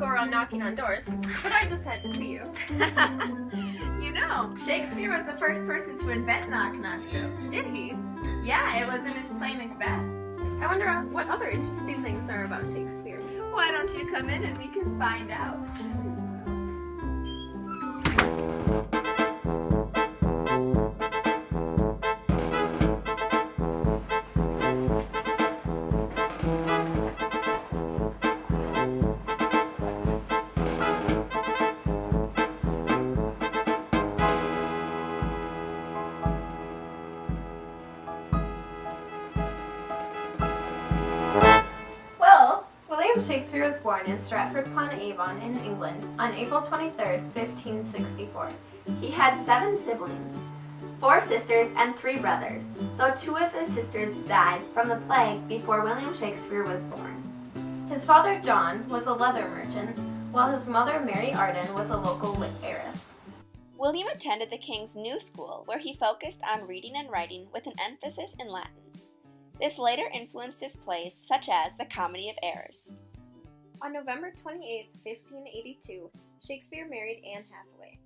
go around knocking on doors, but I just had to see you. You know, Shakespeare was the first person to invent knock-knock jokes. Did he? Yeah, it was in his play Macbeth. I wonder what other interesting things there are about Shakespeare. Why don't you come in and we can find out? William Shakespeare was born in Stratford-upon-Avon in England on April 23, 1564. He had 7 siblings, 4 sisters and 3 brothers, though 2 of his sisters died from the plague before William Shakespeare was born. His father, John, was a leather merchant, while his mother, Mary Arden, was a local heiress. William attended the King's New School, where he focused on reading and writing with an emphasis in Latin. This later influenced his plays, such as The Comedy of Errors. On November 28, 1582, Shakespeare married Anne Hathaway.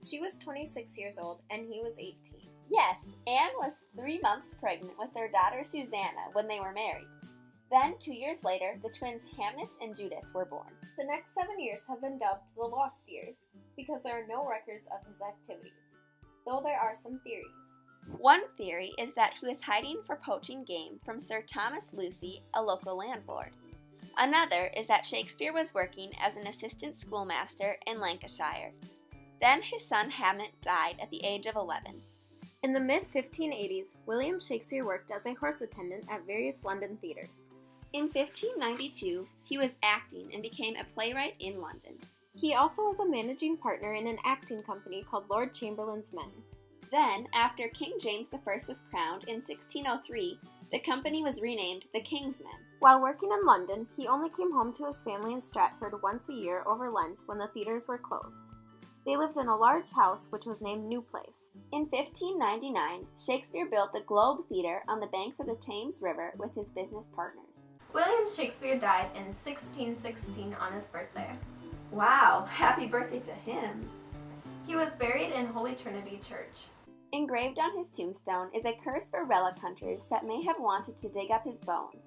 She was 26 years old, and he was 18. Yes, Anne was 3 months pregnant with their daughter Susanna when they were married. Then, 2 years later, the twins Hamnet and Judith were born. The next 7 years have been dubbed the Lost Years because there are no records of his activities, though there are some theories. One theory is that he was hiding for poaching game from Sir Thomas Lucy, a local landlord. Another is that Shakespeare was working as an assistant schoolmaster in Lancashire. Then his son Hamnet died at the age of 11. In the mid-1580s, William Shakespeare worked as a horse attendant at various London theatres. In 1592, he was acting and became a playwright in London. He also was a managing partner in an acting company called Lord Chamberlain's Men. Then, after King James I was crowned in 1603, the company was renamed the King's Men. While working in London, he only came home to his family in Stratford once a year over Lent when the theatres were closed. They lived in a large house which was named New Place. In 1599, Shakespeare built the Globe Theatre on the banks of the Thames River with his business partners. William Shakespeare died in 1616 on his birthday. Wow, happy birthday to him! He was buried in Holy Trinity Church. Engraved on his tombstone is a curse for relic hunters that may have wanted to dig up his bones.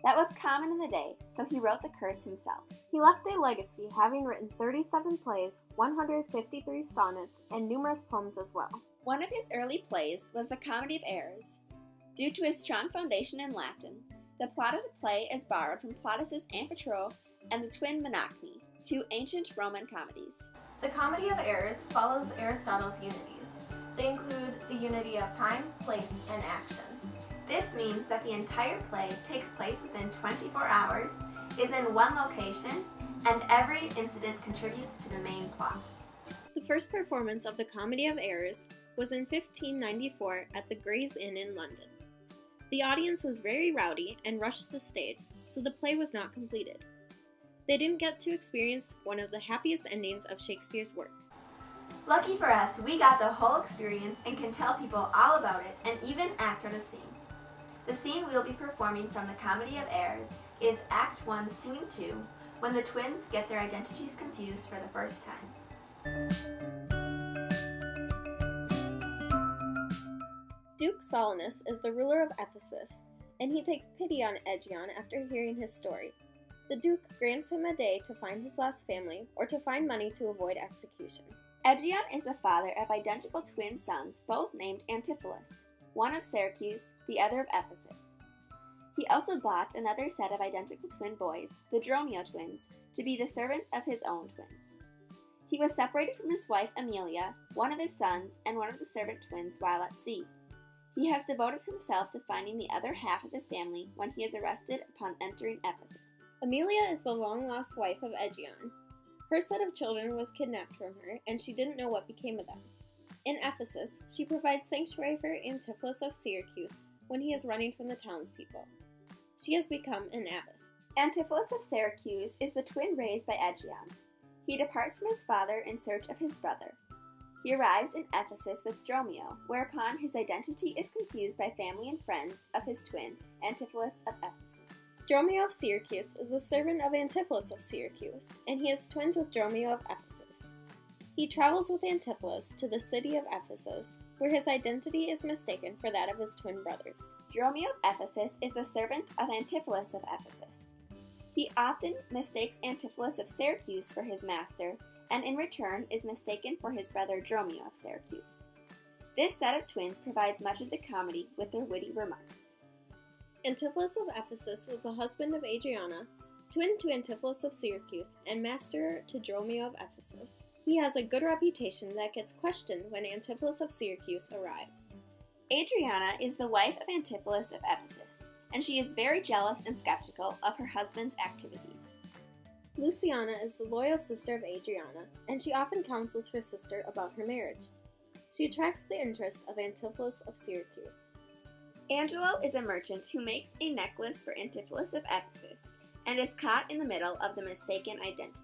That was common in the day, so he wrote the curse himself. He left a legacy, having written 37 plays, 153 sonnets, and numerous poems as well. One of his early plays was The Comedy of Errors. Due to his strong foundation in Latin, the plot of the play is borrowed from Plautus's Amphitryo and the twin Monachni, 2 ancient Roman comedies. The Comedy of Errors follows Aristotle's unities. They include the unity of time, place, and action. This means that the entire play takes place within 24 hours, is in one location, and every incident contributes to the main plot. The first performance of The Comedy of Errors was in 1594 at the Gray's Inn in London. The audience was very rowdy and rushed the stage, so the play was not completed. They didn't get to experience one of the happiest endings of Shakespeare's work. Lucky for us, we got the whole experience and can tell people all about it and even act out a scene. The scene we'll be performing from The Comedy of Errors is Act 1, Scene 2, when the twins get their identities confused for the first time. Duke Solanus is the ruler of Ephesus, and he takes pity on Aegeon after hearing his story. The Duke grants him a day to find his lost family or to find money to avoid execution. Aegeon is the father of identical twin sons, both named Antipholus, one of Syracuse, the other of Ephesus. He also bought another set of identical twin boys, the Dromio twins, to be the servants of his own twins. He was separated from his wife Amelia, one of his sons, and one of the servant twins while at sea. He has devoted himself to finding the other half of his family when he is arrested upon entering Ephesus. Amelia is the long-lost wife of Aegeon. Her set of children was kidnapped from her, and she didn't know what became of them. In Ephesus, she provides sanctuary for Antipholus of Syracuse when he is running from the townspeople. She has become an abbess. Antipholus of Syracuse is the twin raised by Aegeon. He departs from his father in search of his brother. He arrives in Ephesus with Dromio, whereupon his identity is confused by family and friends of his twin, Antipholus of Ephesus. Dromio of Syracuse is the servant of Antipholus of Syracuse, and he is twins with Dromio of Ephesus. He travels with Antipholus to the city of Ephesus, where his identity is mistaken for that of his twin brothers. Dromio of Ephesus is the servant of Antipholus of Ephesus. He often mistakes Antipholus of Syracuse for his master, and in return is mistaken for his brother Dromio of Syracuse. This set of twins provides much of the comedy with their witty remarks. Antipholus of Ephesus is the husband of Adriana, twin to Antipholus of Syracuse, and master to Dromio of Ephesus. He has a good reputation that gets questioned when Antipholus of Syracuse arrives. Adriana is the wife of Antipholus of Ephesus, and she is very jealous and skeptical of her husband's activities. Luciana is the loyal sister of Adriana, and she often counsels her sister about her marriage. She attracts the interest of Antipholus of Syracuse. Angelo is a merchant who makes a necklace for Antipholus of Ephesus and is caught in the middle of the mistaken identities.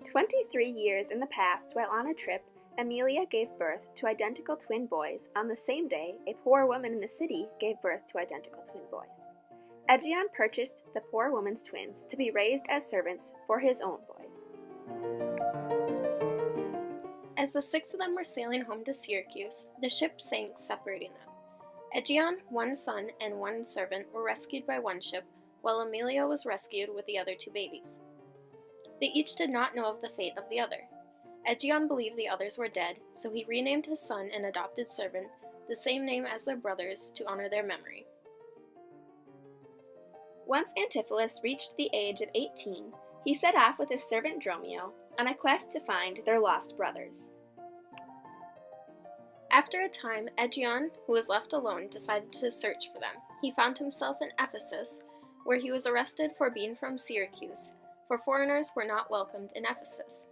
"23 years in the past, while on a trip, Amelia gave birth to identical twin boys. On the same day, a poor woman in the city gave birth to identical twin boys. Egeon purchased the poor woman's twins to be raised as servants for his own boys." As the 6 of them were sailing home to Syracuse, the ship sank, separating them. Egeon, one son, and one servant were rescued by one ship, while Amelia was rescued with the other 2 babies. They each did not know of the fate of the other. Egeon believed the others were dead, so he renamed his son and adopted servant the same name as their brothers to honor their memory. Once Antipholus reached the age of 18, he set off with his servant Dromio on a quest to find their lost brothers. After a time, Egeon, who was left alone, decided to search for them. He found himself in Ephesus, where he was arrested for being from Syracuse, for foreigners were not welcomed in Ephesus.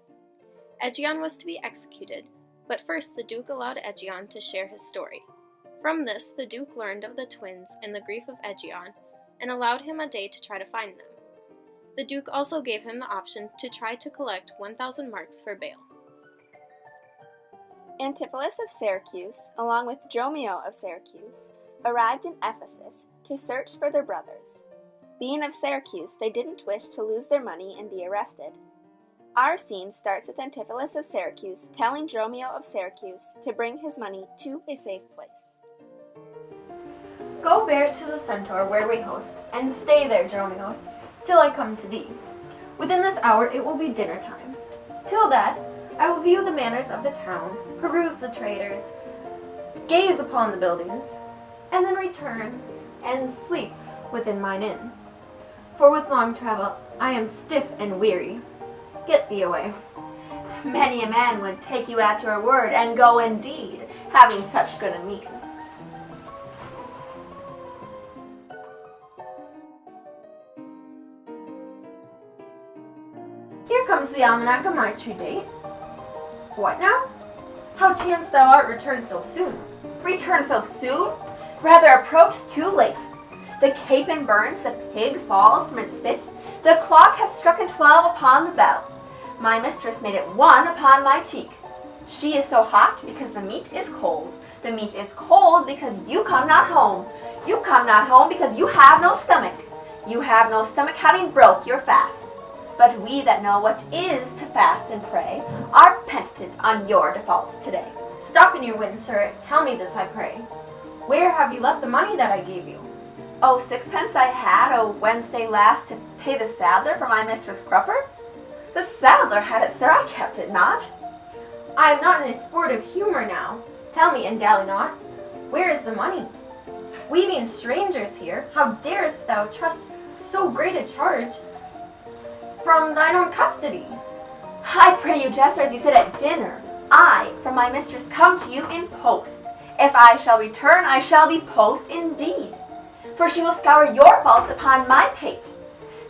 Egeon was to be executed, but first the Duke allowed Egeon to share his story. From this, the Duke learned of the twins and the grief of Egeon, and allowed him a day to try to find them. The Duke also gave him the option to try to collect 1,000 marks for bail. Antipholus of Syracuse, along with Dromio of Syracuse, arrived in Ephesus to search for their brothers. Being of Syracuse, they didn't wish to lose their money and be arrested. Our scene starts with Antipholus of Syracuse telling Dromio of Syracuse to bring his money to a safe place. Go bear it to the centaur where we host, and stay there, Dromio, till I come to thee. Within this hour it will be dinner time. Till that, I will view the manners of the town, peruse the traders, gaze upon the buildings, and then return and sleep within mine inn. For with long travel I am stiff and weary. Get thee away. Many a man would take you at your word, and go indeed, having such good a meeting. Here comes the almanac of my true date. What now? How chance thou art returned so soon? Returned so soon? Rather approached too late. The capon burns, the pig falls from its spit. The clock has strucken 12 upon the bell. My mistress made it 1 upon my cheek. She is so hot because the meat is cold. The meat is cold because you come not home. You come not home because you have no stomach. You have no stomach, having broke your fast. But we that know what is to fast and pray are penitent on your defaults today. Stop in your wind, sir. Tell me this, I pray. Where have you left the money that I gave you? Oh, 6pence I had o' Wednesday last to pay the saddler for my mistress Crupper. The saddler had it, sir. I kept it not. I am not in a sportive humor now. Tell me, and dally not, where is the money? We being strangers here, how darest thou trust so great a charge from thine own custody? I pray you, Jester, as you sit at dinner. I, from my mistress, come to you in post. If I shall return, I shall be post indeed. For she will scour your faults upon my pate.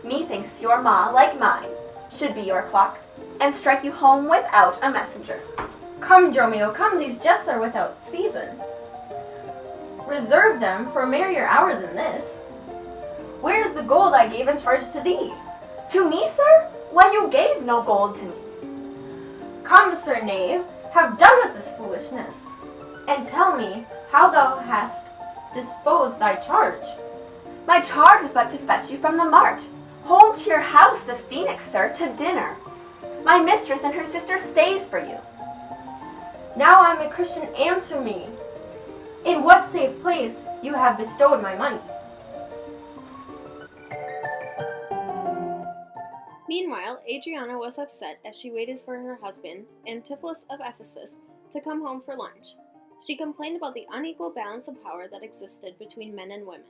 Methinks your ma, like mine, should be your clock, and strike you home without a messenger. Come, Dromio, come, these jests are without season. Reserve them for a merrier hour than this. Where is the gold I gave in charge to thee? To me, sir? Why, you gave no gold to me. Come, sir knave, have done with this foolishness, and tell me how thou hast disposed thy charge. My charge was but to fetch you from the mart, home to your house, the Phoenix, sir, to dinner. My mistress and her sister stays for you. Now I am a Christian, answer me. In what safe place you have bestowed my money? Meanwhile, Adriana was upset as she waited for her husband, Antipholus of Ephesus, to come home for lunch. She complained about the unequal balance of power that existed between men and women.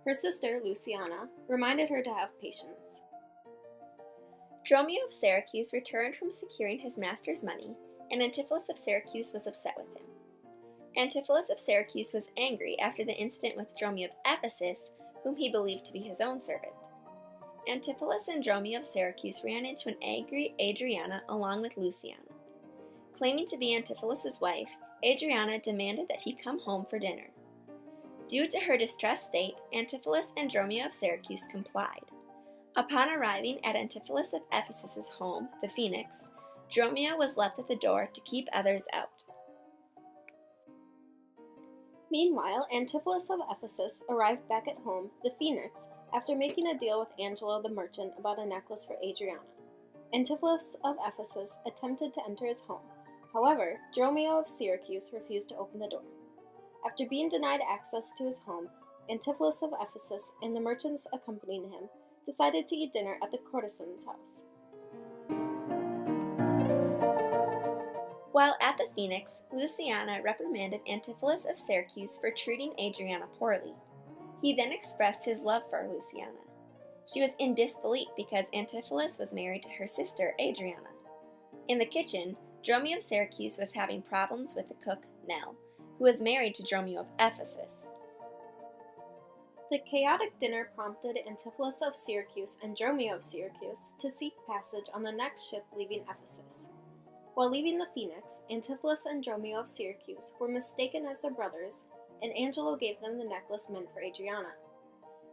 Her sister, Luciana, reminded her to have patience. Dromio of Syracuse returned from securing his master's money, and Antipholus of Syracuse was upset with him. Antipholus of Syracuse was angry after the incident with Dromio of Ephesus, whom he believed to be his own servant. Antipholus and Dromio of Syracuse ran into an angry Adriana along with Luciana. Claiming to be Antipholus's wife, Adriana demanded that he come home for dinner. Due to her distressed state, Antipholus and Dromio of Syracuse complied. Upon arriving at Antipholus of Ephesus's home, the Phoenix, Dromio was left at the door to keep others out. Meanwhile, Antipholus of Ephesus arrived back at home, the Phoenix, after making a deal with Angelo the merchant about a necklace for Adriana. Antipholus of Ephesus attempted to enter his home. However, Dromio of Syracuse refused to open the door. After being denied access to his home, Antipholus of Ephesus and the merchants accompanying him decided to eat dinner at the courtesan's house. While at the Phoenix, Luciana reprimanded Antipholus of Syracuse for treating Adriana poorly. He then expressed his love for Luciana. She was in disbelief because Antipholus was married to her sister, Adriana. In the kitchen, Dromio of Syracuse was having problems with the cook, Nell, who was married to Dromio of Ephesus. The chaotic dinner prompted Antipholus of Syracuse and Dromio of Syracuse to seek passage on the next ship leaving Ephesus. While leaving the Phoenix, Antipholus and Dromio of Syracuse were mistaken as their brothers, and Angelo gave them the necklace meant for Adriana.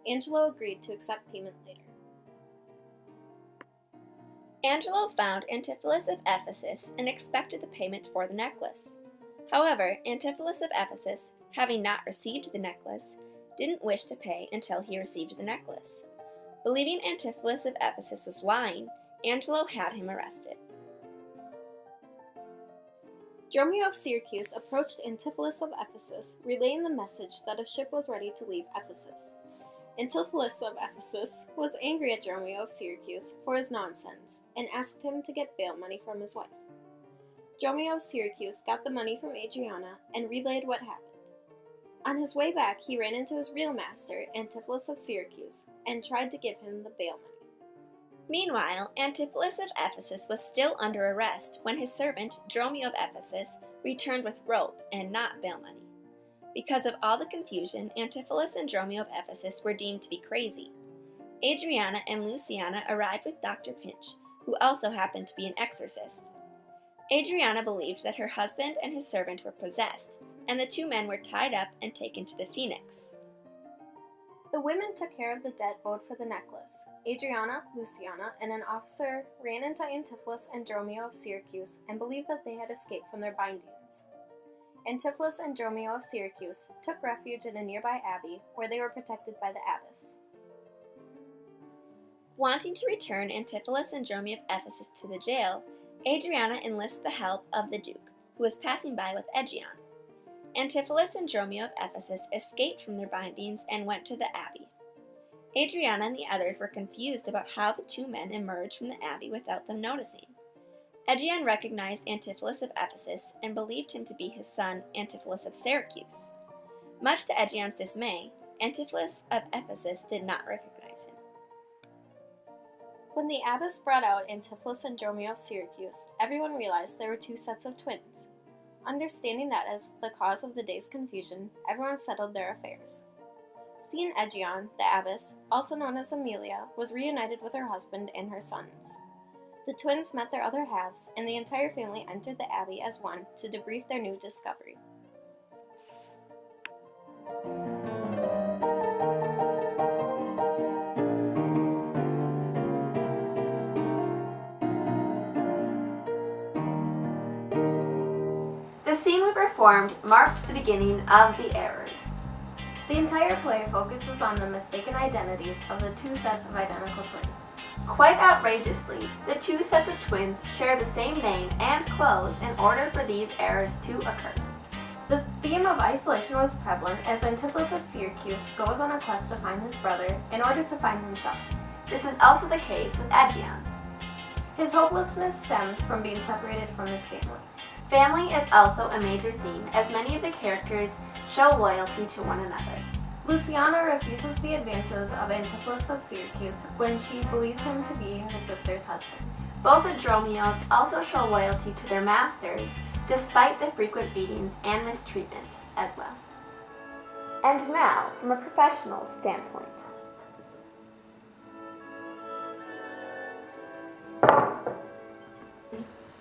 Angelo agreed to accept payment later. Angelo found Antipholus of Ephesus and expected the payment for the necklace. However, Antipholus of Ephesus, having not received the necklace, didn't wish to pay until he received the necklace. Believing Antipholus of Ephesus was lying, Angelo had him arrested. Dromio of Syracuse approached Antipholus of Ephesus, relaying the message that a ship was ready to leave Ephesus. Antipholus of Ephesus was angry at Dromio of Syracuse for his nonsense and asked him to get bail money from his wife. Dromio of Syracuse got the money from Adriana and relayed what happened. On his way back, he ran into his real master, Antipholus of Syracuse, and tried to give him the bail money. Meanwhile, Antipholus of Ephesus was still under arrest when his servant, Dromio of Ephesus, returned with rope and not bail money. Because of all the confusion, Antipholus and Dromio of Ephesus were deemed to be crazy. Adriana and Luciana arrived with Dr. Pinch, who also happened to be an exorcist. Adriana believed that her husband and his servant were possessed, and the two men were tied up and taken to the Phoenix. The women took care of the debt owed for the necklace. Adriana, Luciana, and an officer ran into Antipholus and Dromio of Syracuse and believed that they had escaped from their bindings. Antipholus and Dromio of Syracuse took refuge in a nearby abbey where they were protected by the abbess. Wanting to return Antipholus and Dromio of Ephesus to the jail, Adriana enlists the help of the Duke, who was passing by with Aegeon. Antipholus and Dromio of Ephesus escaped from their bindings and went to the abbey. Adriana and the others were confused about how the two men emerged from the abbey without them noticing. Aegeon recognized Antipholus of Ephesus and believed him to be his son Antipholus of Syracuse. Much to Aegeon's dismay, Antipholus of Ephesus did not recognize him. When the abbess brought out Antipholus and Dromio of Syracuse, everyone realized there were two sets of twins. Understanding that as the cause of the day's confusion, everyone settled their affairs. Seeing Aegeon, the abbess, also known as Amelia, was reunited with her husband and her sons. The twins met their other halves, and the entire family entered the abbey as one to debrief their new discovery. The scene we were performed marked the beginning of the errors. The entire play focuses on the mistaken identities of the two sets of identical twins. Quite outrageously, the two sets of twins share the same name and clothes in order for these errors to occur. The theme of isolation was prevalent as Antipholus of Syracuse goes on a quest to find his brother in order to find himself. This is also the case with Aegeon. His hopelessness stemmed from being separated from his family. Family is also a major theme, as many of the characters show loyalty to one another. Luciana refuses the advances of Antipholus of Syracuse when she believes him to be her sister's husband. Both the Dromios also show loyalty to their masters, despite the frequent beatings and mistreatment as well. And now, from a professional standpoint.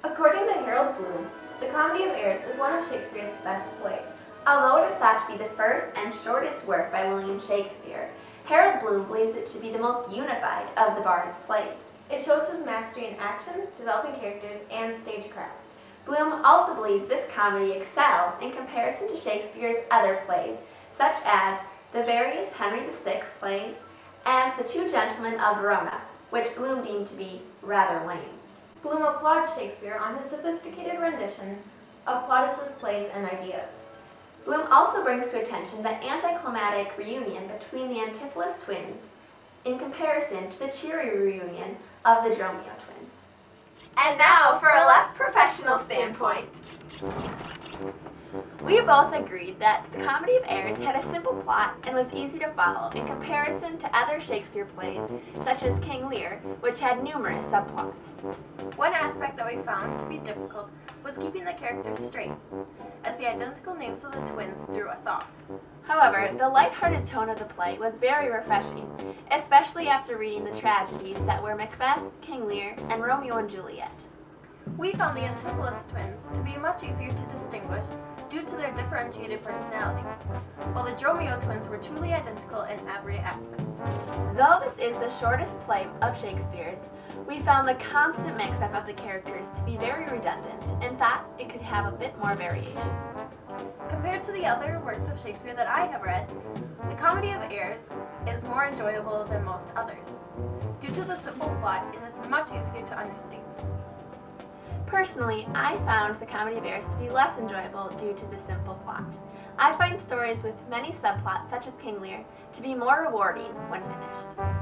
According to Harold Bloom, The Comedy of Errors is one of Shakespeare's best plays. Although it is thought to be the first and shortest work by William Shakespeare, Harold Bloom believes it to be the most unified of the Bard's plays. It shows his mastery in action, developing characters, and stagecraft. Bloom also believes this comedy excels in comparison to Shakespeare's other plays, such as the various Henry VI plays and The Two Gentlemen of Verona, which Bloom deemed to be rather lame. Bloom applauds Shakespeare on his sophisticated rendition of Plautus's plays and ideas. Bloom also brings to attention the anticlimactic reunion between the Antipholus twins in comparison to the cheery reunion of the Dromio twins. And now for a less professional standpoint. We both agreed that The Comedy of Errors had a simple plot and was easy to follow in comparison to other Shakespeare plays, such as King Lear, which had numerous subplots. One aspect that we found to be difficult was keeping the characters straight, as the identical names of the twins threw us off. However, the lighthearted tone of the play was very refreshing, especially after reading the tragedies that were Macbeth, King Lear, and Romeo and Juliet. We found the Antipholus twins to be much easier to distinguish due to their differentiated personalities, while the Dromio twins were truly identical in every aspect. Though this is the shortest play of Shakespeare's, we found the constant mix-up of the characters to be very redundant and thought it could have a bit more variation. Compared to the other works of Shakespeare that I have read, The Comedy of Errors is more enjoyable than most others. Due to the simple plot, it is much easier to understand. Personally, I found The Comedy of Errors to be less enjoyable due to the simple plot. I find stories with many subplots, such as King Lear, to be more rewarding when finished.